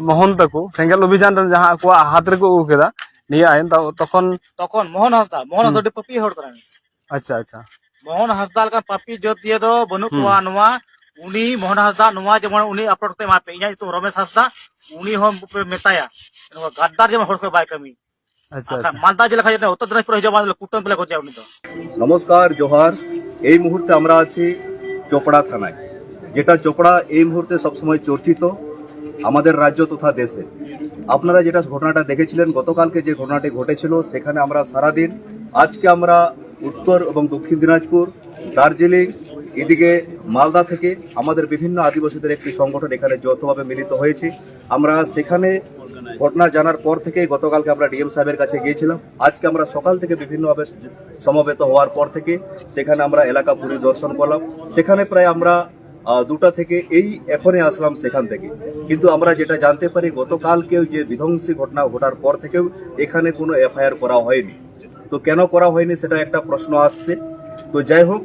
মোহন তাকু সেঙ্গেল অভিযান যাহা আকুয়া হাত রেকো ᱟᱹᱜᱩ ᱠᱮᱫᱟ নিয়ে আইন তখন তখন মোহন হাসদা পাপি হড় করেন আচ্ছা আচ্ছা মোহন হাসদা লেকা পাপি জত দিয়ে দো বনু কোয়া নোয়া উনি মোহন হাসদা নোয়া যেমন উনি আপলোড করতে মাপে ইয়া তো রমেশ হাসদা উনি হম মেতায়া গাদ্দার যেমন হড় বাই কামি আচ্ছা আচ্ছা মালদা জেলা খাই উত্তর দিনাজপুর হয়ে যাওয়া কুটন পেলে করছে উনি তো নমস্কার জোহার। এই মুহূর্তে আমরা আছি চোপড়া থানায়, যেটা চোপড়া এই মুহূর্তে সবসময় চর্চিত আমাদের রাজ্য তথা দেশে। আপনারা যেটা ঘটনাটা দেখেছিলেন গতকালকে, যে ঘটনাটি ঘটেছিল, সেখানে আমরা সারাদিন, আজকে আমরা উত্তর এবং দক্ষিণ দিনাজপুর, দার্জিলিং, এদিকে মালদা থেকে আমাদের বিভিন্ন আদিবাসীদের একটি সংগঠন এখানে যৌথভাবে মিলিত হয়েছে। আমরা সেখানে ঘটনা জানার পর থেকে গতকালকে আমরা ডিএম সাহেবের কাছে গিয়েছিলাম। আজকে আমরা সকাল থেকে বিভিন্নভাবে সমবেত হওয়ার পর থেকে সেখানে আমরা এলাকা পরিদর্শন করলাম। সেখানে প্রায় আমরা 2টা থেকে এখনই আসলাম সেখান থেকে। কিন্তু আমরা যেটা জানতে পারি, গতকালকেও যে বিধ্বংসী ঘটনা ঘটার পর থেকেও এখানে কোনো এফআইআর করা হয়নি। তো কেন করা হয়নি সেটা একটা প্রশ্ন আসছে। তো যাই হোক,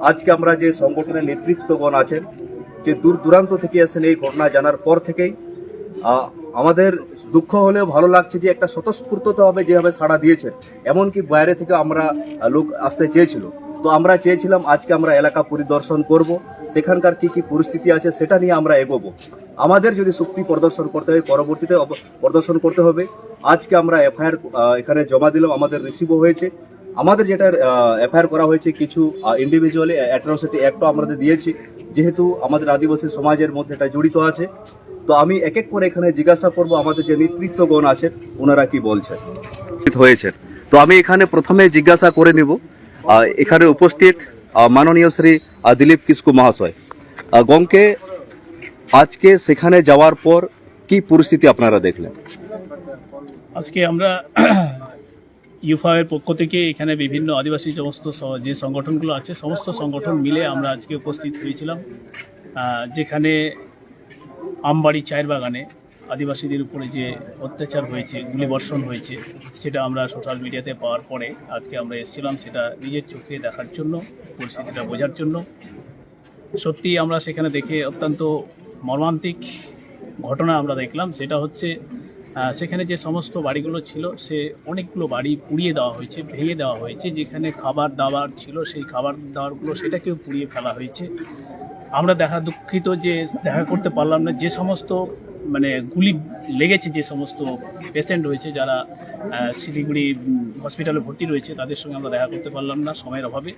আজকে আমরা যে সংগঠনের নেতৃত্বগণ আছেন, যে দূর দূরান্ত থেকে আসেন, এই ঘটনা জানার পর থেকেই আমাদের দুঃখ হলেও ভালো লাগছে যে একটা স্বতঃস্ফূর্তভাবে যেভাবে সাড়া দিয়েছে। এমনকি বাইরে থেকে আমরা লোক আসতে চেয়েছিল, তো আমরা চেয়েছিলাম আজকে আমরা এলাকা পরিদর্শন করব, সেখানকার কি কি পরিস্থিতি আছে সেটা নিয়ে আমরা এগোবো। আমাদের যদি শক্তি প্রদর্শন করতে হয়, পরবর্তীতে প্রদর্শন করতে হবে। আজকে আমরা এফআইআর এখানে জমা দিলাম, আমাদের রিসিভও হয়েছে। আমাদের যেটা এফআইআর করা হয়েছে, কিছু ইন্ডিভিজুয়ালি অ্যাট্রসিটি অ্যাক্টও আমাদের দিয়েছি, যেহেতু আমাদের আদিবাসী সমাজের মধ্যে এটা জড়িত আছে। তো আমি এক এক করে এখানে জিজ্ঞাসা করব আমাদের যে নেতৃত্বগণ আছেন ওনারা কি বলছেন হয়েছে। তো আমি এখানে প্রথমে জিজ্ঞাসা করে নিব এখানে উপস্থিত মাননীয় শ্রী দিলীপ কিসকু মহাশয়। গমকে আজকে সেখানে যাওয়ার পর কি পরিস্থিতি আপনারা দেখলেন? আজকে আমরা ইউফাওয়ের পক্ষ থেকে এখানে বিভিন্ন আদিবাসী সমস্ত যে সংগঠনগুলো আছে সমস্ত সংগঠন মিলে আমরা আজকে উপস্থিত হয়েছিলাম, যেখানে আমবাড়ি চায়ের বাগানে আদিবাসীদের উপরে যে অত্যাচার হয়েছে, গুলিবর্ষণ হয়েছে, সেটা আমরা সোশ্যাল মিডিয়াতে পাওয়ার পরে আজকে আমরা এসেছিলাম সেটা নিজের চোখে দেখার জন্য, পরিস্থিতিটা বোঝার জন্য। সত্যি আমরা সেখানে দেখে অত্যন্ত মর্মান্তিক ঘটনা আমরা দেখলাম। সেটা হচ্ছে সেখানে যে সমস্ত বাড়িগুলো ছিল, সে অনেকগুলো বাড়ি পুড়িয়ে দেওয়া হয়েছে, ভেঙে দেওয়া হয়েছে। যেখানে খাবার দাবার ছিল, সেই খাবার দাবারগুলো সেটাকেও পুড়িয়ে ফেলা হয়েছে। আমরা দুঃখিত যে দেখা করতে পারলাম না, যে সমস্ত গুলি লেগেছে, যে সমস্ত পেশেন্ট হয়েছে, যারা শিলিগুড়ি হসপিটালে ভর্তি রয়েছে, তাদের সঙ্গে আমরা দেখা করতে পারলাম না সময়ের অভাবে।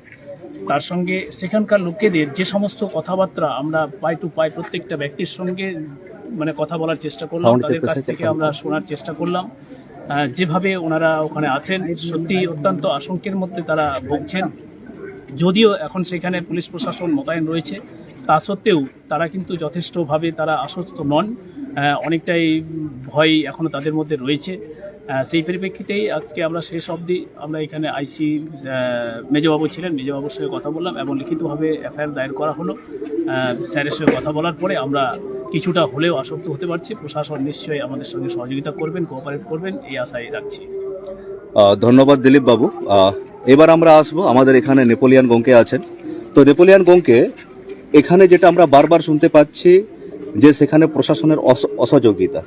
তার সঙ্গে সেখানকার লোকেদের যে সমস্ত কথাবার্তা আমরা পাই টু পাই, প্রত্যেকটা ব্যক্তির সঙ্গে কথা বলার চেষ্টা করলাম, তাদের কাছ থেকে আমরা শোনার চেষ্টা করলাম। যেভাবে ওনারা ওখানে আছেন, সত্যি অত্যন্ত আশঙ্কের মধ্যে তারা ভুগছেন। যদিও এখন সেখানে পুলিশ প্রশাসন মোতায়েন রয়েছে, তা সত্ত্বেও তারা কিন্তু যথেষ্টভাবে তারা আশ্বস্ত নন, অনেকটাই ভয় এখনও তাদের মধ্যে রয়েছে। সেই পরিপ্রেক্ষিতেই আজকে আমরা শেষ অবধি আমরা এখানে আইসি মেজবাবু ছিলেন, মেজবাবুর সঙ্গে কথা বললাম এবং লিখিতভাবে এফআইআর দায়ের করা হলো। স্যারের সঙ্গে কথা বলার পরে আমরা কিছুটা হলেও আশ্বস্ত হতে পারছি। প্রশাসন নিশ্চয়ই আমাদের সঙ্গে সহযোগিতা করবেন, কোঅপারেট করবেন, এই আশাই রাখছি। ধন্যবাদ দিলীপ বাবু। এবার আমরা আসবো, আমাদের এখানে নেপোলিয়ান গংকে আছেন। তো নেপোলিয়ান গংকে, এখানে যেটা আমরা বারবার শুনতে পাচ্ছি যে সেখানে প্রশাসনের অসহযোগিতা,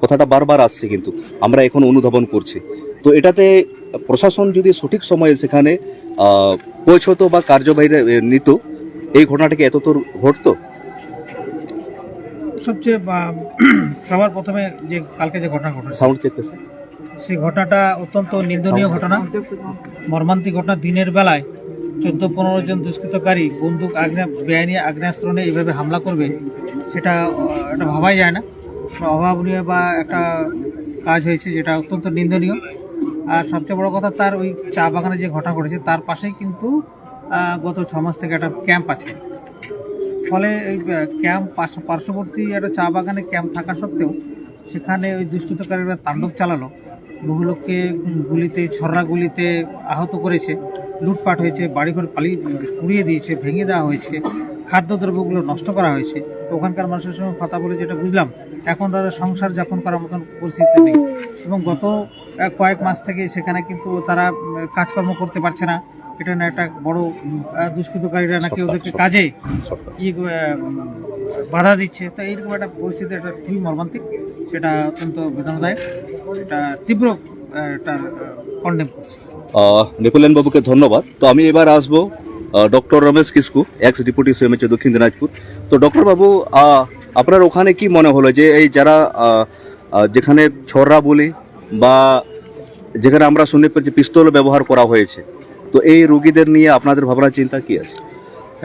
কথাটা বারবার আসছে, কিন্তু আমরা এখন অনুধাবন করছি। তো এটাতে প্রশাসন যদি সঠিক সময়ে সেখানে পৌঁছতো বা কার্যবাহী নিত, এই ঘটনাটাকে এতদূর ঘটতো? সবচেয়ে সবার প্রথমে যে কালকে যে ঘটনা ঘটেছে, সাউন্ড চেক করছে, সেই ঘটনাটা অত্যন্ত নিন্দনীয় ঘটনা, মর্মান্তিক ঘটনা। দিনের বেলায় 14-15 জন দুষ্কৃতকারী বন্দুক বেআইনি আগ্নেয়াস্ত্র নিয়ে এইভাবে হামলা করবে, সেটা ভাবাই যায় না। অভাবনীয় বা একটা কাজ হয়েছে, যেটা অত্যন্ত নিন্দনীয়। আর সবচেয়ে বড় কথা, তার ওই চা বাগানে যে ঘটনা ঘটেছে তার পাশেই কিন্তু গত 6 মাস থেকে একটা ক্যাম্প আছে। ফলে ওই ক্যাম্প পার্শ্ববর্তী একটা চা বাগানে ক্যাম্প থাকা সত্ত্বেও সেখানে ওই দুষ্কৃতকারীরা তাণ্ডব চালালো, বহু লোককে গুলিতে, ছররা গুলিতে আহত করেছে, লুটপাট হয়েছে, বাড়িঘর পুড়িয়ে দিয়েছে, ভেঙে দেওয়া হয়েছে, খাদ্যদ্রব্যগুলো নষ্ট করা হয়েছে। তো ওখানকার মানুষের সঙ্গে কথা বলে যেটা বুঝলাম, এখন তারা সংসার যাপন করার মতন পরিস্থিতি নেই এবং গত কয়েক মাস থেকে সেখানে কিন্তু তারা কাজকর্ম করতে পারছে না। এটা না একটা বড় দুষ্কৃতকারীরা নাকি ওদেরকে কাজে বাধা দিচ্ছে। তো এইরকম একটা পরিস্থিতি, একটা খুবই মর্মান্তিক। সেটা অত্যন্ত বেদনাদায়ক, এটা তীব্র এটার কন্ডেম করছে। নেপোলিয়ন বাবুকে ধন্যবাদ। তো আমি এবার আসবো doctor Ramesh Kisku, x deputy CMH দক্ষিণ দিনাজপুর। তো ডক্টর বাবু, আপনার ওখানে কি মনে হলো যে এই যারা যেখানে ছড়রা বলি বা যেখানে আমরা শুনতে পেয়েছি পিস্তল ব্যবহার করা হয়েছে, তো এই রোগীদের নিয়ে আপনাদের ভাবনা চিন্তা কি আছে?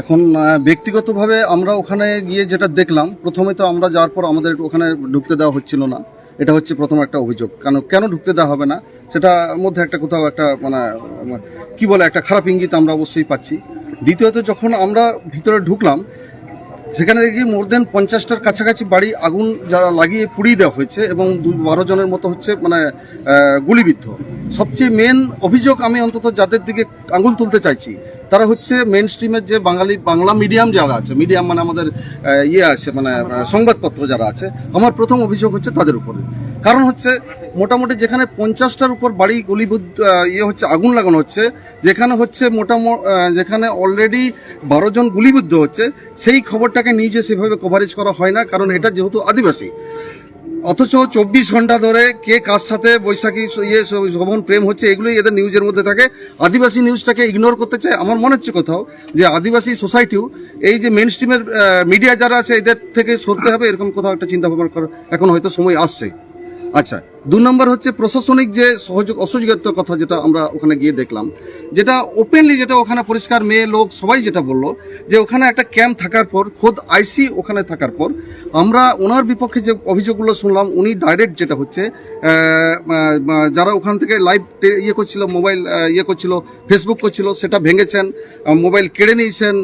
এখন ব্যক্তিগতভাবে আমরা ওখানে গিয়ে যেটা দেখলাম, প্রথমে তো আমরা যাওয়ার পর আমাদের ওখানে ঢুকতে দেওয়া হচ্ছিল না, এটা হচ্ছে প্রথম একটা অভিযোগ। কেন ঢুকতে দেওয়া হবে না, সেটার মধ্যে একটা কোথাও একটা মানে কি বলে একটা খারাপ ইঙ্গিত আমরা অবশ্যই পাচ্ছি। দ্বিতীয়ত যখন আমরা ভিতরে ঢুকলাম, সেখানে দেখি মোর দেন 50টার কাছাকাছি বাড়ি আগুন যারা লাগিয়ে পুড়িয়ে দেওয়া হয়েছে এবং 12 জনের মতো হচ্ছে মানে গুলিবিদ্ধ। সবচেয়ে মেন অভিযোগ আমি অন্তত যাদের দিকে আঙুল তুলতে চাইছি, তারা হচ্ছে মেন স্ট্রিমের যে বাংলা মিডিয়াম যারা আছে, মিডিয়াম মানে আমাদের আছে মানে সংবাদপত্র যারা আছে, আমার প্রথম অভিযোগ হচ্ছে তাদের উপরে। কারণ হচ্ছে মোটামুটি যেখানে 50টার উপর বাড়ি গুলিবিদ্ধ হচ্ছে, আগুন লাগানো হচ্ছে, যেখানে হচ্ছে যেখানে অলরেডি 12 জন গুলিবিদ্ধ হচ্ছে, সেই খবরটাকে নিউজে সেভাবে কভারেজ করা হয় না, কারণ এটা যেহেতু আদিবাসী। অথচ 24 ঘন্টা ধরে কে কার সাথে বৈশাখী শোভন প্রেম হচ্ছে, এগুলোই এদের নিউজের মধ্যে থাকে। আদিবাসী নিউজটাকে ইগনোর করতে চায়। আমার মনে হচ্ছে কোথাও যে আদিবাসী সোসাইটিও এই যে মেন স্ট্রিমের মিডিয়া যারা আছে এদের থেকে সরতে হবে, এরকম কোথাও একটা চিন্তা ভাবনা করার এখন হয়তো সময় আসছে। আচ্ছা, 2 নম্বর হচ্ছে প্রশাসনিক যে অসহযোগিতার কথা, যেটা আমরা ওখানে গিয়ে দেখলাম, যেটা ওপেনলি, যেটা ওখানে পরিষ্কার মেয়ে লোক সবাই যেটা বললো, যে ওখানে একটা ক্যাম্প থাকার পর, খোদ আইসি ওখানে থাকার পর, আমরা ওনার বিপক্ষে যে অভিযোগগুলো শুনলাম, উনি ডাইরেক্ট যেটা হচ্ছে যারা ওখান থেকে লাইভ করছিল, মোবাইল করছিল, ফেসবুক করছিল, সেটা ভেঙেছেন, মোবাইল কেড়ে নিয়েছেন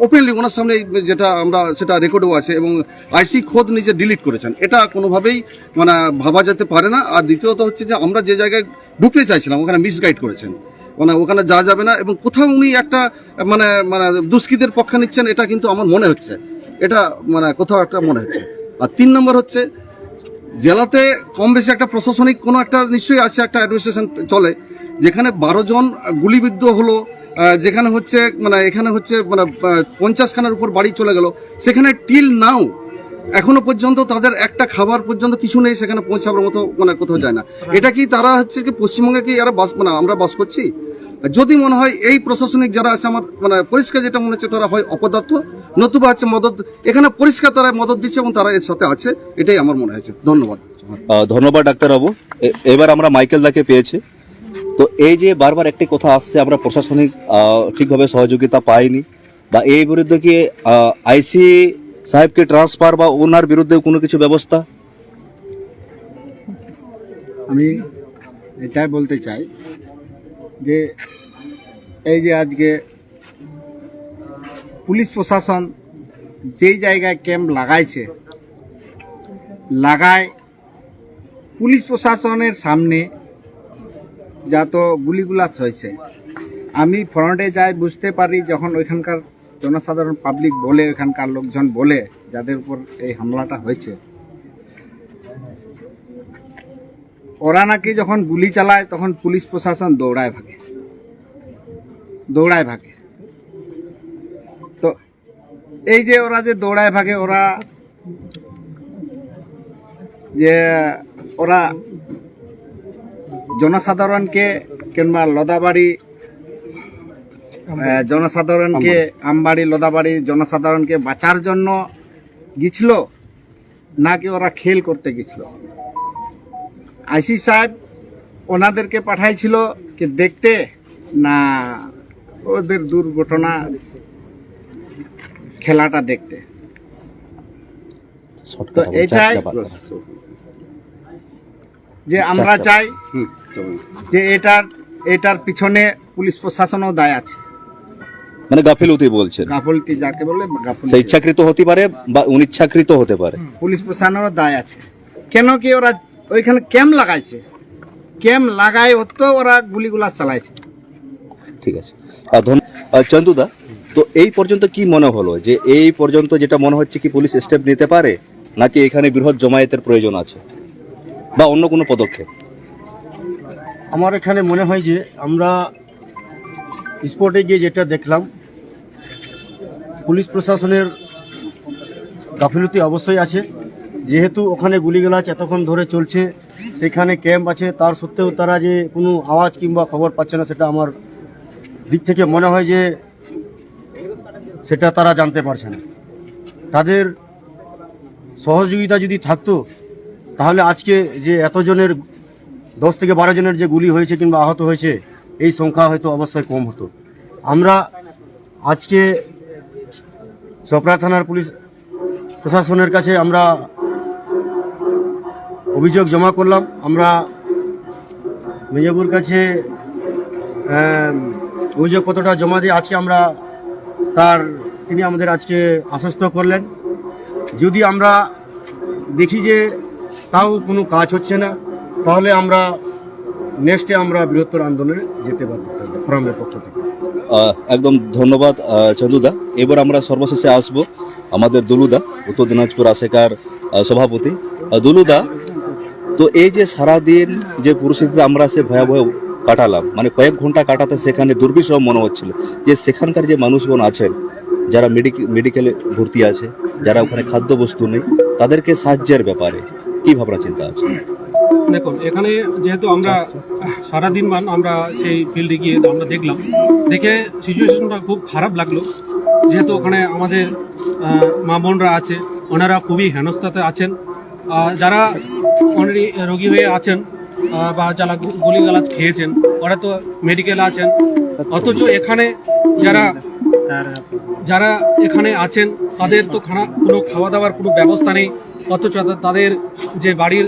ওপেনলি ওনার সামনে, যেটা আমরা সেটা রেকর্ডও আছে, এবং আইসি খোদ নিজে ডিলিট করেছেন। এটা কোনোভাবেই মানে ভাবা যেতে পারে না। আর দ্বিতীয়ত হচ্ছে যে আমরা যে জায়গায় ঢুকতে চাইছিলাম ওখানে মিসগাইড করেছেন, মানে ওখানে যাওয়া যাবে না, এবং কোথাও উনি একটা মানে মানে দুষ্কৃতের পক্ষে নিচ্ছেন, এটা কিন্তু আমার মনে হচ্ছে, এটা মানে কোথাও একটা মনে হচ্ছে। আর 3 নম্বর হচ্ছে জেলাতে কম বেশি একটা প্রশাসনিক কোনো একটা নিশ্চয়ই আছে, একটা অ্যাডমিনিস্ট্রেশন চলে, যেখানে 12 জন গুলিবিদ্ধ হলো, যেখানে হচ্ছে মানে এখানে হচ্ছে মানে 50 খানার উপর বাড়ি চলে গেল, সেখানে টিল নাও এখনো পর্যন্ত তাদের একটা খাবার পর্যন্ত কিছু নেই, সেখানে পৌঁছাবার মতো মানে কোথাও যায় না। এটা কি তারা হচ্ছে কি পশ্চিমবঙ্গে কি এরা মানে আমরা বাস করছি? যদি মনে হয় এই প্রশাসনিক যারা আছে, আমার মানে পরিষ্কার যেটা মনে হচ্ছে তারা হয় অপদার্থ, নতুবা হচ্ছে মদত, এখানে পরিষ্কার তারা মদত দিচ্ছে এবং তারা এর সাথে আছে, এটাই আমার মনে হয়েছে। ধন্যবাদ। ধন্যবাদ ডাক্তারবাবু। এবার আমরা মাইকেল দাকে পেয়েছি। তো এই যে বারবার একটি কথা আসছে, আমরা প্রশাসনিক ঠিকভাবে সহযোগিতা পাইনি, বা এই বিরুদ্ধে কি আইসি সাহেবকে ট্রান্সফার বা ওনার বিরুদ্ধে কোনো কিছু ব্যবস্থা? আমি এটাই বলতে চাই যে এই যে আজকে পুলিশ প্রশাসন যেই জায়গায় ক্যাম্প লাগায় পুলিশ প্রশাসনের সামনে যা তো গুলিগুলা হয়েছে, আমি ফ্রন্টে যাই বুঝতে পারি, যখন ওইখানকার জনসাধারণ পাবলিক বলে, ওইখানকার লোকজন বলে যাদের উপর এই হামলাটা হয়েছে, ওরা নাকি যখন গুলি চালায় তখন পুলিশ প্রশাসন দৌড়ায় ভাগে। তো এই যে ওরা যে দৌড়ায় ভাগে, ওরা জনসাধারণকে কিংবা লদাবাড়ি জনসাধারণকে, আমবাড়ি লদাবাড়ি জনসাধারণকে বাঁচার জন্য গেছিল, নাকি ওরা খেল করতে গেছিল? আইসি সাহেব ওনাদেরকে পাঠাইছিল কি দেখতে, না ওদের দুর্ঘটনা খেলাটা দেখতে? তো এটাই যে আমরা চাই যে এটার পিছনে পুলিশ প্রশাসনও দায় আছে। মানে গাফিলতি বলছেন? গাফিলতি যাকে বলে, সে ইচ্ছাকৃত হতে পারে বা অনিচ্ছাকৃত হতে পারে। পুলিশ প্রশাসনেরও দায় আছে। কেন কি ওরা ওইখানে ক্যাম্প লাগায় তো ওরা গুলিগুলা চালাইছে। ঠিক আছে, চন্দুদা, তো এই পর্যন্ত কি মনে হলো, যে এই পর্যন্ত যেটা মনে হচ্ছে কি পুলিশ স্টেপ নিতে পারে, নাকি এখানে বৃহৎ জমায়েতের প্রয়োজন আছে বা অন্য কোনো পদক্ষেপ? আমার এখানে মনে হয় যে আমরা স্পটে গিয়ে যেটা দেখলাম, পুলিশ প্রশাসনের গাফিলতি অবশ্যই আছে, যেহেতু ওখানে গুলিগালাজ এতক্ষণ ধরে চলছে, সেখানে ক্যাম্প আছে, তার সত্ত্বেও তারা যে কোনো আওয়াজ কিংবা খবর পাচ্ছে না, সেটা আমার দিক থেকে মনে হয় যে সেটা তারা জানতে পারছে না। তাদের সহযোগিতা যদি থাকতো তাহলে আজকে যে এতজনের 10 থেকে 12 জনের যে গুলি হয়েছে কিংবা আহত হয়েছে, এই সংখ্যা হয়তো অবশ্যই কম হতো। আমরা আজকে চপড়া থানার পুলিশ প্রশাসনের কাছে আমরা অভিযোগ জমা করলাম। আমরা মেজবাবুর কাছে অভিযোগপত্রটা জমা দিয়ে আজকে আমরা তিনি আমাদের আজকে আশ্বস্ত করলেন। যদি আমরা দেখি যে তাও কোনো কাজ হচ্ছে না, তাহলে আমরা নেক্সটে আমরা বৃহত্তর আন্দোলনে যেতে পারবো ফোরামের পক্ষ থেকে। একদম ধন্যবাদ চন্দুদা। এবার আমরা সর্বশেষে আসব আমাদের দুলুদা, উত্তর দিনাজপুর আশেকার সভাপতি। দুলুদা, তো এই যে সারাদিন যে পরিস্থিতিতে আমরা সে ভয়াবহ কাটালাম, মানে কয়েক ঘন্টা কাটাতে সেখানে দুর্বিষহ মনে হচ্ছিল যে সেখানকার যে মানুষগণ আছেন, যারা মেডিকেলে ভর্তি আছে, যারা ওখানে খাদ্যবস্তু নেই, তাদেরকে সাহায্যের ব্যাপারে কি ভাবনা চিন্তা আছে? দেখুন, এখানে যেহেতু আমরা সারাদিন আমরা সেই ফিল্ডে গিয়ে আমরা দেখলাম, দেখে সিচুয়েশনটা খুব খারাপ লাগলো। যেহেতু ওখানে আমাদের মা বোনরা আছে, ওনারা খুবই হেনস্থাতে আছেন। যারা অলরেডি রোগী হয়ে আছেন বা যারা গুলিগালাজ খেয়েছেন, ওরা তো মেডিকেলে আছেন। অথচ এখানে যারা এখানে আছেন তাদের তো কোনো খাওয়া দাওয়ার কোনো ব্যবস্থা নেই। অথচ তাদের যে বাড়ির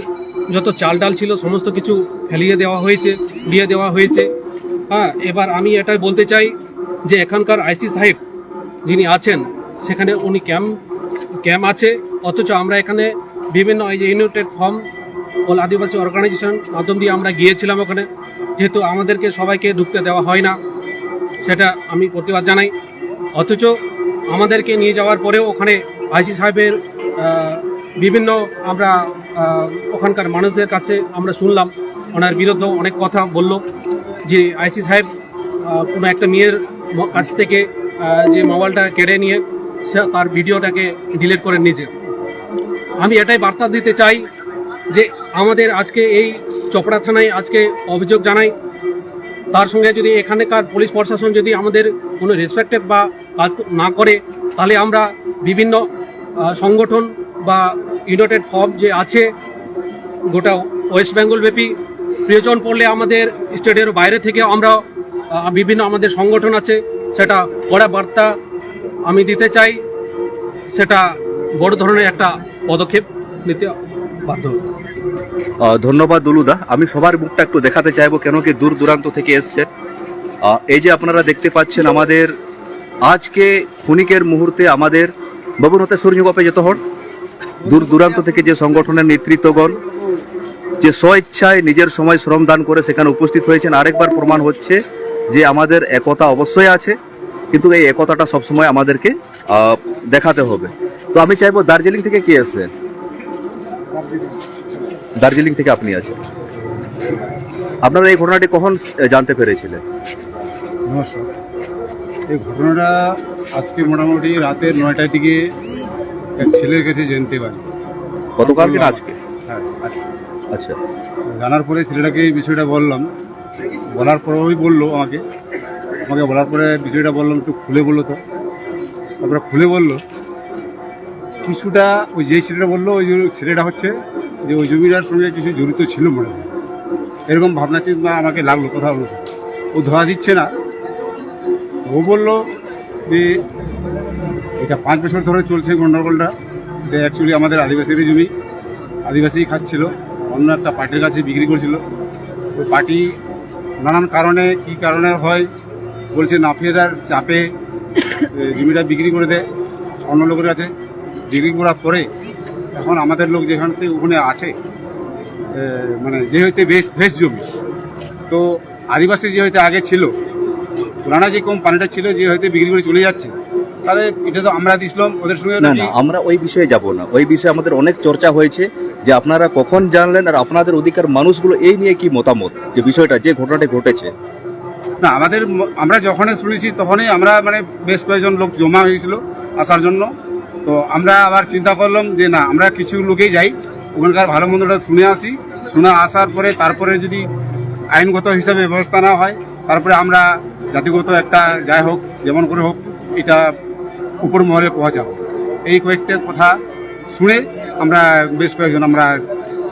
যত চাল ডাল ছিল সমস্ত কিছু ফেলিয়ে দেওয়া হয়েছে, দিয়ে দেওয়া হয়েছে। এবার আমি এটাই বলতে চাই যে এখানকার আইসি সাহেব যিনি আছেন, সেখানে উনি ক্যাম্প আছে, অথচ আমরা এখানে বিভিন্ন এই যে United form all Adivasi organisation মাধ্যম দিয়ে আমরা গিয়েছিলাম ওখানে, যেহেতু আমাদেরকে সবাইকে ঢুকতে দেওয়া হয় না, সেটা আমি প্রতিবাদ জানাই। অথচ আমাদেরকে নিয়ে যাওয়ার পরেও ওখানে আইসি সাহেবের বিভিন্ন আমরা ওখানকার মানুষদের কাছে আমরা শুনলাম, ওনার বিরুদ্ধে অনেক কথা বলল যে আইসি সাহেব কোনো একটা মেয়ের কাছ থেকে যে মোবাইলটা কেড়ে নিয়ে তার ভিডিওটাকে ডিলিট করে নিয়েছে। আমি এটাই বার্তা দিতে চাই যে আমাদের আজকে এই চপড়া থানায় আজকে অভিযোগ জানাই, তার সঙ্গে যদি এখানকার পুলিশ প্রশাসন যদি আমাদের কোনো রেসপেক্টেড বা কাজ না করে, তাহলে আমরা বিভিন্ন সংগঠন বা ইউনাইটেড ফর্ম যে আছে গোটা ওয়েস্ট বেঙ্গল ব্যাপী, প্রয়োজন পড়লে আমাদের স্টেটের বাইরে থেকে আমরা বিভিন্ন আমাদের সংগঠন আছে, সেটা কড়া বার্তা আমি দিতে চাই। সেটা বড় ধরনের একটা পদক্ষেপ নিতে বাধ্য। ধন্যবাদ দুলুদা। আমি সবার মুখটা একটু দেখাতে চাইবো, কেন কি দূর দূরান্ত থেকে এসছে। এই যে আপনারা দেখতে পাচ্ছেন আমাদের আজকে ক্ষণিকের মুহূর্তে আমাদের বাবুর হতে সূর্যগপে যেত হন দূর দূরান্ত থেকে যে সংগঠনের নেতৃত্বগণ যে স্বইচ্ছায় নিজের সময় শ্রম দান করে সেখানে উপস্থিত হয়েছেন, আরেকবার প্রমাণ হচ্ছে যে আমাদের একতা অবশ্যই আছে, কিন্তু এই একতাটা সবসময় আমাদেরকে দেখাতে হবে। তো আমি চাইবো, দার্জিলিং থেকে কে এসছে? দার্জিলিং থেকে আপনি আছেন। আপনারা এই ঘটনাটি কখন জানতে পেরেছিলেন? নমস্কার। এই ঘটনাটা আজকে মোটামুটি রাতের 9টার দিকে এক ছেলের কাছে জানতে পারি। গতকাল কিনা আজকে? হ্যাঁ, আজকে। আচ্ছা, জানার পরে ছেলেটাকে এই বিষয়টা বললাম, বলার পরে ওই বললো আমাকে বলার পরে বিষয়টা বললাম, একটু খুলে বললো। তো তারপরে খুলে বললো কিছুটা, ওই যে ছেলেটা বললো ওই ছেলেটা হচ্ছে যে ওই জমিটার সঙ্গে কিছু জড়িত ছিল মনে হয়, এরকম ভাবনা চিন্তা আমাকে লাগলো কথা বলছে। ও ধরা দিচ্ছে না। ও বললো যে এটা 5 বছর ধরে চলছে গন্ডগোলটা, এটা অ্যাকচুয়ালি আমাদের আদিবাসীরই জমি, আদিবাসী খাচ্ছিল, অন্য একটা পার্টির কাছে বিক্রি করছিল। ওই পার্টি নানান কারণে, কি কারণে হয় বলছে, নাফিয়ার চাপে জমিটা বিক্রি করে দেয় অন্য লোকের কাছে। বিক্রি করার পরে এখন আমাদের লোক যেখান থেকে ওখানে আছে, মানে যে হইতে বেশ জমি, তো আদিবাসী যে হইতে আগে ছিল, পুরানা যে কোম্পানিটা ছিল, যে হয়তো বিক্রি করে চলে যাচ্ছে, তাহলে এটা তো আমরা দিছিলাম ওদের সঙ্গে। না না, আমরা ওই বিষয়ে যাব না। ওই বিষয়ে আমাদের অনেক চর্চা হয়েছে যে আপনারা কখন জানলেন, আর আপনাদের অধিকার মানুষগুলো এই নিয়ে কি মতামত, যে বিষয়টা যে ঘটনাটি ঘটেছে। না, আমরা যখনই শুনেছি তখনই আমরা মানে বেশ কয়েকজন লোক জমা হয়েছিল আসার জন্য। তো আমরা আবার চিন্তা করলাম যে না, আমরা কিছু লোকেই যাই, ওখানকার ভালো মন্দটা শুনে আসি, শুনে আসার পরে তারপরে যদি আইনগত হিসাবে ব্যবস্থা না হয়, তারপরে আমরা জাতিগত একটা যাই হোক যেমন করে হোক এটা উপর মহলে পৌঁছাবো। এই কয়েকটা কথা শুনে আমরা বেশ কয়েকজন আমরা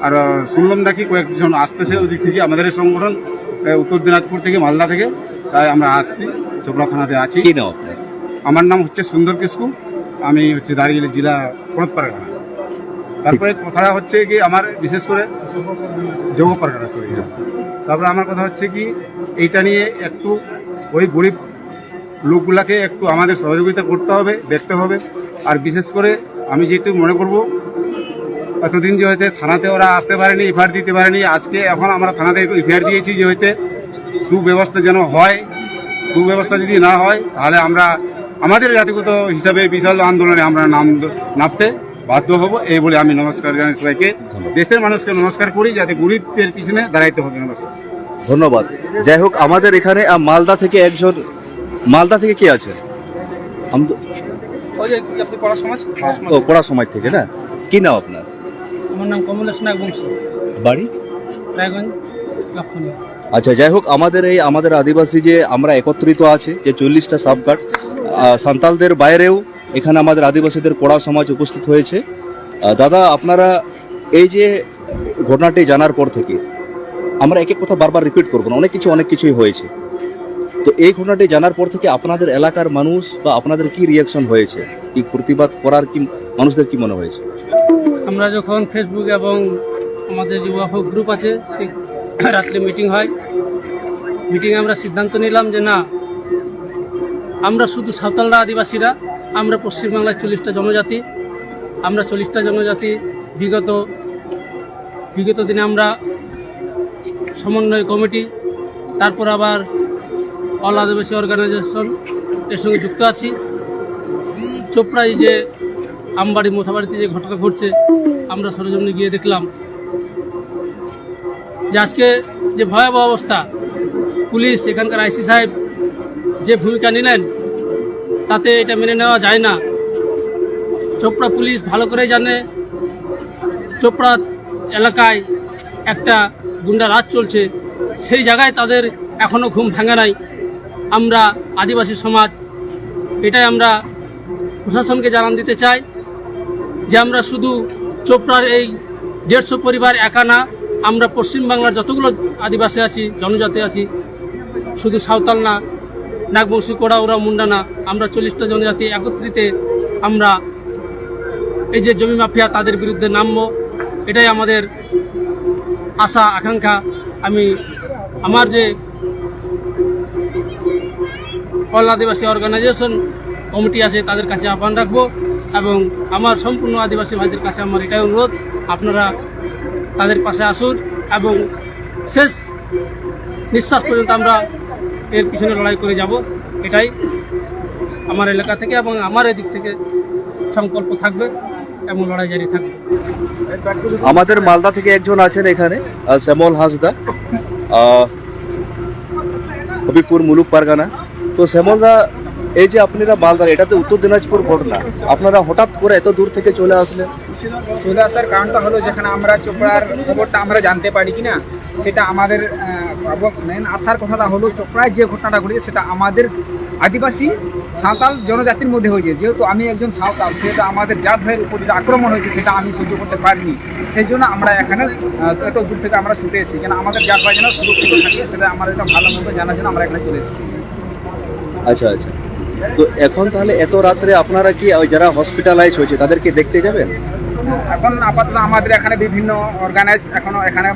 আর শুনলাম নাকি কয়েকজন আসতেছে ওদিক থেকে, আমাদের এই সংগঠন উত্তর দিনাজপুর থেকে, মালদা থেকে, তাই আমরা আসছি, চোপড়া থানাতে আছি। কি নাম আপনার? আমার নাম হচ্ছে সুন্দর কিসকু, আমি হচ্ছে দাঁড়িয়ে জেলা পরত পারগানা। তারপরে কথাটা হচ্ছে কি আমার বিশেষ করে যোগ পারগানা, তারপরে আমার কথা হচ্ছে কি এইটা নিয়ে একটু ওই গরিব লোকগুলাকে একটু আমাদের সহযোগিতা করতে হবে, দেখতে হবে। আর বিশেষ করে আমি যেটু মনে করব, এতদিন যে হয়তো থানাতে ওরা আসতে পারেনি, এফআইআর দিতে পারেনি, আজকে এখন আমরা থানাতে এফআইআর দিয়েছি যে হয়তো সুব্যবস্থা যেন হয়। সুব্যবস্থা যদি না হয় তাহলে আমরা আমাদের জাতিগত হিসাবে বিশাল আন্দোলনে আমরা নামতে বাধ্য হব। এই বলে আমি নমস্কার জানাই সবাইকে, দেশের মানুষকে নমস্কার করি, যাতে গরিবদের পিছনে দাঁড়াইতে হবে। নমস্কার, ধন্যবাদ। যাই হোক, আমাদের এখানে মালদা থেকে একজন, মালদা থেকে কে আছে? ও পড়া সমাজ থেকে না? কি নাম আপনার? আমার নাম কমলেশ নাগবংশী, বাড়ি রায়গঞ্জ লক্ষণী। আচ্ছা, যাই হোক, আমাদের আদিবাসী যে আমরা একত্রিত আছে, যে 40টা সাবকাট সান্তালদের বাইরেও এখানে আমাদের আদিবাসীদের পড়া সমাজ উপস্থিত হয়েছে। দাদা, আপনারা এই যে ঘটনাটি জানার পর থেকে, আমরা এক এক কথা বারবার রিপিট করবো না, অনেক কিছুই হয়েছে, তো এই ঘটনাটি জানার পর থেকে আপনাদের এলাকার মানুষ বা আপনাদের কি রিয়াকশন হয়েছে, কি প্রতিবাদ করার কি মানুষদের কি মনে হয়েছে? আমরা যখন ফেসবুক এবং আমাদের যে ওয়াফক গ্রুপ আছে, সেই রাত্রে মিটিং হয়, মিটিংয়ে আমরা সিদ্ধান্ত নিলাম যে না, আমরা শুধু সাঁওতালরা আদিবাসীরা, আমরা পশ্চিমবাংলার 40টা জনজাতি, আমরা 40টা জনজাতি বিগত দিনে আমরা সমন্বয় কমিটি, তারপর আবার অল আদিবাসী অর্গানাইজেশন এর সঙ্গে যুক্ত আছি। চোপড়ায় যে আমবাড়ি মোথাবাড়িতে যে ঘটনা ঘটছে, আমরা সরজমিনে গিয়ে দেখলাম যে আজকে যে ভয়াবহ অবস্থা, পুলিশ এখানকার আইসি সাহেব যে ভূমিকা নিলেন, তাতে এটা মেনে নেওয়া যায় না। চোপড়া পুলিশ ভালো করে জানে চোপড়া এলাকায় একটা গুন্ডা রাজ চলছে, সেই জায়গায় তাদের এখনও ঘুম ভাঙে নাই। আমরা আদিবাসী সমাজ এটাই আমরা প্রশাসনকে জানান দিতে চাই যে আমরা শুধু চোপড়ার এই 150 পরিবার একা না, আমরা পশ্চিমবাংলার যতগুলো আদিবাসী আছি, জনজাতি আছি, শুধু সাঁওতাল না, নাগবংশী, কোড়া, ওরা, মুন্ডা না, আমরা 40টা জনজাতি একত্রিতে আমরা এই যে জমি মাফিয়া তাদের বিরুদ্ধে নামবো, এটাই আমাদের আশা আকাঙ্ক্ষা। আমার যে অল আদিবাসী অর্গানাইজেশন কমিটি আছে তাদের কাছে আহ্বান রাখবো, এবং আমার সম্পূর্ণ আদিবাসী ভাইদের কাছে আমার এটাই অনুরোধ, আপনারা তাদের পাশে আসুন এবং শেষ নিঃশ্বাস পর্যন্ত আমরা এর পিছনে লড়াই করে যাব। এটাই আমার এলাকা থেকে এবং আমার এদিক থেকে সংকল্প থাকবে এবং লড়াই জারি থাকবে। আমাদের মালদা থেকে একজন আছেন এখানে, শ্যামল হাঁসদা, হবিপুর মুলুক পারগানা। তো শ্যামলদা, এই যে আপনারা মালদার, এটা তো উত্তর দিনাজপুর ঘটনা, আপনারা হঠাৎ করে এত দূর থেকে চলে আসলেন? চলে আসার কারণটা হলো, যেখানে আমরা চোপড়ার খবরটা আমরা জানতে পারি কিনা, সেটা আমাদের মেন আসার কথাটা হলো, চোপড়ায় যে ঘটনাটা ঘটেছে সেটা আমাদের আদিবাসী সাঁওতাল জনজাতির মধ্যে হয়েছে। যেহেতু আমি একজন সাঁওতাল, সেটা আমাদের জাত ভাইয়ের উপর যেটা আক্রমণ হয়েছে সেটা আমি সহ্য করতে পারিনি, সেই জন্য আমরা এখানে এত দূর থেকে আমরা ছুটে এসেছি, কেন আমাদের জাত ভাই যেন সুরক্ষিত থাকে সেটা আমার এটা ভালো মতো জানার জন্য আমরা এখানে চলে এসেছি। আচ্ছা, তো এখন তাহলে এত রাত্রে আপনারা কি যারা হসপিটালাইজ হয়েছে তাদেরকে দেখতে যাবেন? এখন আপাতত আমাদের এখানে বিভিন্ন অর্গানাইজ এখনো এখানে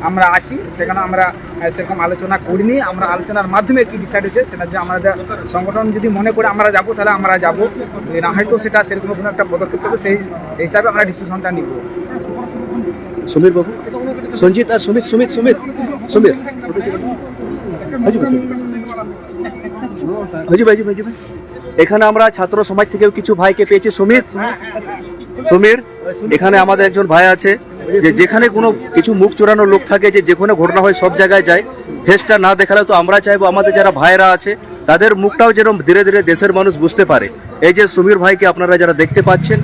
আমরা আছি, সেখানে আমরা সেরকম আলোচনা করিনি। আমরা আলোচনার মাধ্যমে কি ডিসাইড হয়েছে সেটা যে আমাদের সংগঠন যদি মনে করে আমরা যাবো তাহলে আমরা যাবো, না হয়তো সেটা সেরকম কোনো একটা পদক্ষেপ করবে, সেই হিসাবে আমরা ডিসিশনটা নিব। সমীর বাবু, সঞ্জিত আর সমীর এখানে আমরা ছাত্র সমাজ থেকেও কিছু ভাইকে পেয়েছি। সমীর, এখানে আমাদের একজন ভাই আছে যে যেখানে কোনো কিছু মুখ চোরানো লোক থাকে, যে যেখানে ঘটনা হয় সব জায়গায় যায়, ফেসটা না দেখালে তো আমরা চাইবো আমাদের যারা ভাইরা আছে তাদের মুখটাও যেন ধীরে ধীরে দেশের মানুষ বুঝতে পারে। এই যে সমীর ভাইকে আপনারা যারা দেখতে পাচ্ছেন,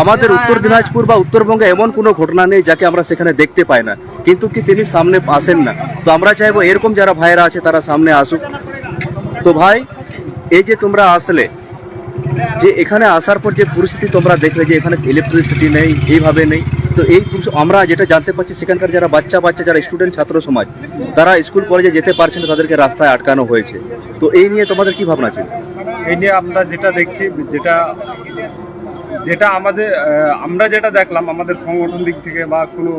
আমাদের উত্তর দিনাজপুর বা উত্তরবঙ্গে এমন কোনো ঘটনা নেই যাকে আমরা সেখানে দেখতে পাই না, কিন্তু কি তিনি সামনে আসেন না। তো আমরা চাইবো এরকম যারা ভাইরা আছে তারা সামনে আসুক। তো ভাই, এই যে তোমরা আসলে, যে এখানে আসার পর যে পরিস্থিতি তোমরা দেখলে যে এখানে ইলেকট্রিসিটি নেই, এইভাবে নেই, তো এই আমরা যেটা জানতে পারছি সেখানকার যারা বাচ্চা যারা স্টুডেন্ট ছাত্র সমাজ তারা স্কুল কলেজে যেতে পারছে না, তাদেরকে রাস্তায় আটকানো হয়েছে। তো এই নিয়ে তোমাদের কি ভাবনা ছিল? এই নিয়ে আমরা যেটা দেখছি, যেটা আমাদের আমরা যেটা দেখলাম আমাদের সংগঠন দিক থেকে বা কোনো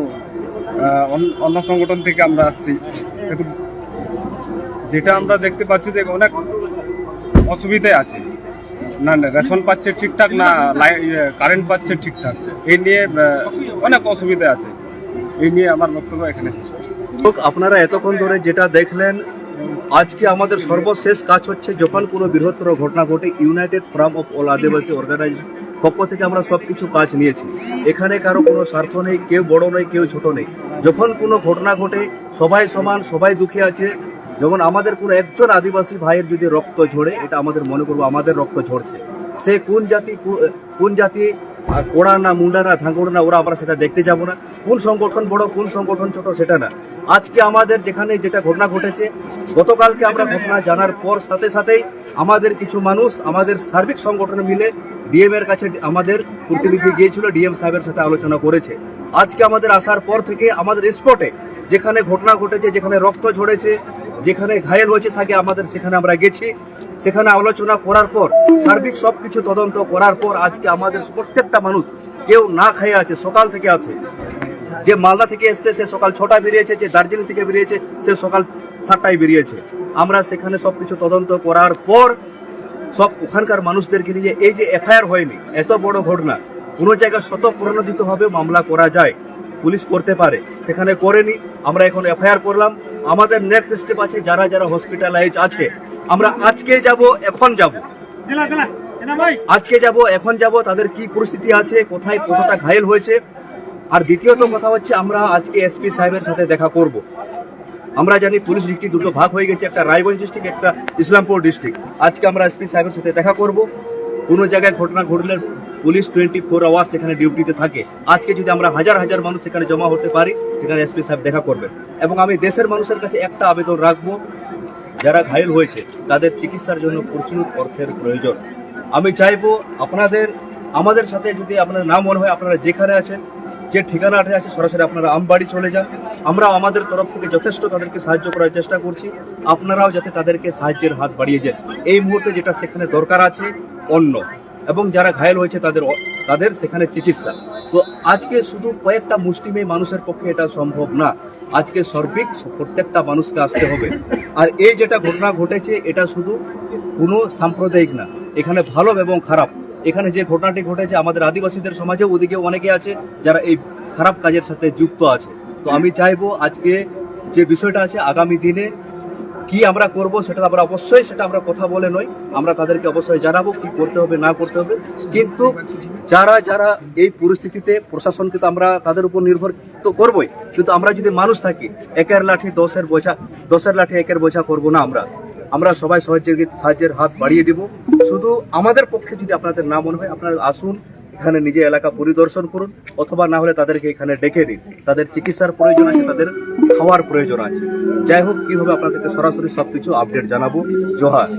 অন্য সংগঠন থেকে আমরা আসছি, কিন্তু যেটা আমরা দেখতে পাচ্ছি যে অনেক অসুবিধায় আছে, না রেশন পাচ্ছে ঠিকঠাক, না কারেন্ট পাচ্ছে ঠিকঠাক, এই নিয়ে অনেক অসুবিধা আছে। এই নিয়ে আমার বক্তব্য এখানে শেষ করছি। আপনারা এতক্ষণ ধরে যেটা দেখলেন, আজকে আমাদের সর্বশেষ কাজ হচ্ছে যখন কোনো বৃহত্তর ঘটনা ঘটে United Forum of All Adivasi Organization পক্ষ থেকে আমরা সবকিছু কাজ নিয়েছি। এখানে কারো কোনো স্বার্থ নেই, কেউ বড় নেই কেউ ছোট নেই। যখন কোনো ঘটনা ঘটে সবাই সমান, সবাই দুঃখী আছে। যেমন আমাদের কোনো একজন আদিবাসী ভাইয়ের যদি রক্ত ঝরে, এটা আমাদের মনে করবো আমাদের রক্ত ঝরছে। সে কোন জাতি কোড়া না মুন্ডা না ধাঙ্গড়া না, ওরা আমরা সেটা দেখতে যাব না। কোন সংগঠন বড় কোন সংগঠন ছোট সেটা না। আজকে আমাদের যেখানে যেটা ঘটনা ঘটেছে, গতকালকে আমরা ঘটনা জানার পর সাথে সাথেই আমাদের কিছু মানুষ আমাদের সার্বিক সংগঠন মিলে ডিএম এর কাছে আমাদের প্রতিনিধি গিয়েছিল, ডিএম সাহেবের সাথে আলোচনা করেছে। আজকে আমাদের আসার পর থেকে আমাদের স্পটে যেখানে ঘটনা ঘটেছে, যেখানে রক্ত ঝরেছে, যেখানে ঘায়েল হয়েছে সেখানে আমরা গেছি। সেখানে আলোচনা করার পর সার্বিক সবকিছু তদন্ত করার পর আজকে আমাদের প্রত্যেকটা মানুষ কেউ না খেয়ে আছে, সকাল থেকে আছে। যে মালদা থেকে এসছে সে সকাল 6টায় বেরিয়েছে, যে দার্জিলিং থেকে বেরিয়েছে সে সকাল 7টায় বেরিয়েছে। আমরা সেখানে সবকিছু তদন্ত করার পর সব ওখানকার মানুষদেরকে নিয়ে, এই যে এফআইআর হয়নি, এত বড় ঘটনা, কোনো জায়গায় স্বতঃপ্রণোদিতভাবে মামলা করা যায়, পুলিশ করতে পারে, সেখানে করেনি। আমরা এখন এফআইআর করলাম। আমাদের নেক্সট স্টেপ আছে, যারা যারা হসপিটালাইজ আছে আমরা আজকে যাব, এখন যাব, তাদের কি পরিস্থিতি আছে, কোথায় কতটা ঘায়েল হয়েছে। আর দ্বিতীয়ত কথা হচ্ছে, আমরা আজকে এসপি সাহেবের সাথে দেখা করব। আমরা জানি পুলিশ ডিস্ট্রিক্ট দুটো ভাগ হয়ে গেছে, একটা রায়গঞ্জ ডিস্ট্রিক্ট, একটা ইসলামপুর ডিস্ট্রিক্ট। আজকে আমরা এসপি সাহেবের সাথে দেখা করব। কোনো জায়গায় ঘটনা ঘটলে পুলিশ 24 আওয়ার্স সেখানে ডিউটিতে থাকে। আজকে যদি আমরা হাজার হাজার মানুষ সেখানে জমা হতে পারি, সেখানে এসপি সাহেব দেখা করবেন। এবং আমি দেশের মানুষের কাছে একটা আবেদন রাখবো, যারা ঘায়েল হয়েছে তাদের চিকিৎসার জন্য প্রচুর অর্থের প্রয়োজন। আমি চাইবো আমাদের সাথে যদি আপনার না মনে হয়, আপনারা যেখানে আছেন, যে ঠিকানাটা আছে, সরাসরি আপনারা আমবাড়ি চলে যান। আমরাও আমাদের তরফ থেকে যথেষ্ট তাদেরকে সাহায্য করার চেষ্টা করছি। আপনারাও যাতে তাদেরকে সাহায্যের হাত বাড়িয়ে দেন। এই মুহূর্তে যেটা সেখানে দরকার আছে অন্য, এবং যারা ঘায়েল হয়েছে তাদের সেখানে চিকিৎসা। তো আজকে শুধু কয়েকটা মুষ্টিমেয় মানুষের পক্ষে এটা সম্ভব না। আজকে সার্বিক প্রত্যেকটা মানুষকে আসতে হবে। আর এই যেটা ঘটনা ঘটেছে, এটা শুধু কোনো সাম্প্রদায়িক না, এখানে ভালো এবং খারাপ। এখানে যে ঘটনাটি ঘটেছে আমাদের আদিবাসীদের সমাজে, ওদিকে অনেকে আছে যারা এই খারাপ কাজের সাথে যুক্ত আছে। তো আমি চাইবো আজকে যে বিষয়টা আছে, আগামী দিনে কি আমরা করব সেটা আমরা অবশ্যই আমরা কথা বলে নয়, আমরা তাদেরকে অবশ্যই জানাবো কি করতে হবে না করতে হবে। কিন্তু যারা যারা এই পরিস্থিতিতে, প্রশাসনকে তো আমরা তাদের উপর নির্ভর তো করবোই, কিন্তু আমরা যদি মানুষ থাকি, একের লাঠি 10-এর বোঝা, 10-এর লাঠি 1-এর বোঝা করবো না। আমরা সবাই সাহায্যের হাত বাড়িয়ে দিব। শুধু আমাদের পক্ষে যদি আপনাদের না মনে হয়, আপনারা আসুন, এখানে নিজে এলাকা পরিদর্শন করুন, অথবা না হলে তাদেরকে এখানে ডেকে দিন। তাদের চিকিৎসার প্রয়োজন আছে, তাদের খাওয়ার প্রয়োজন আছে। যাই হোক, কিভাবে আপনাদেরকে সরাসরি সবকিছু আপডেট জানাবো। জোহার।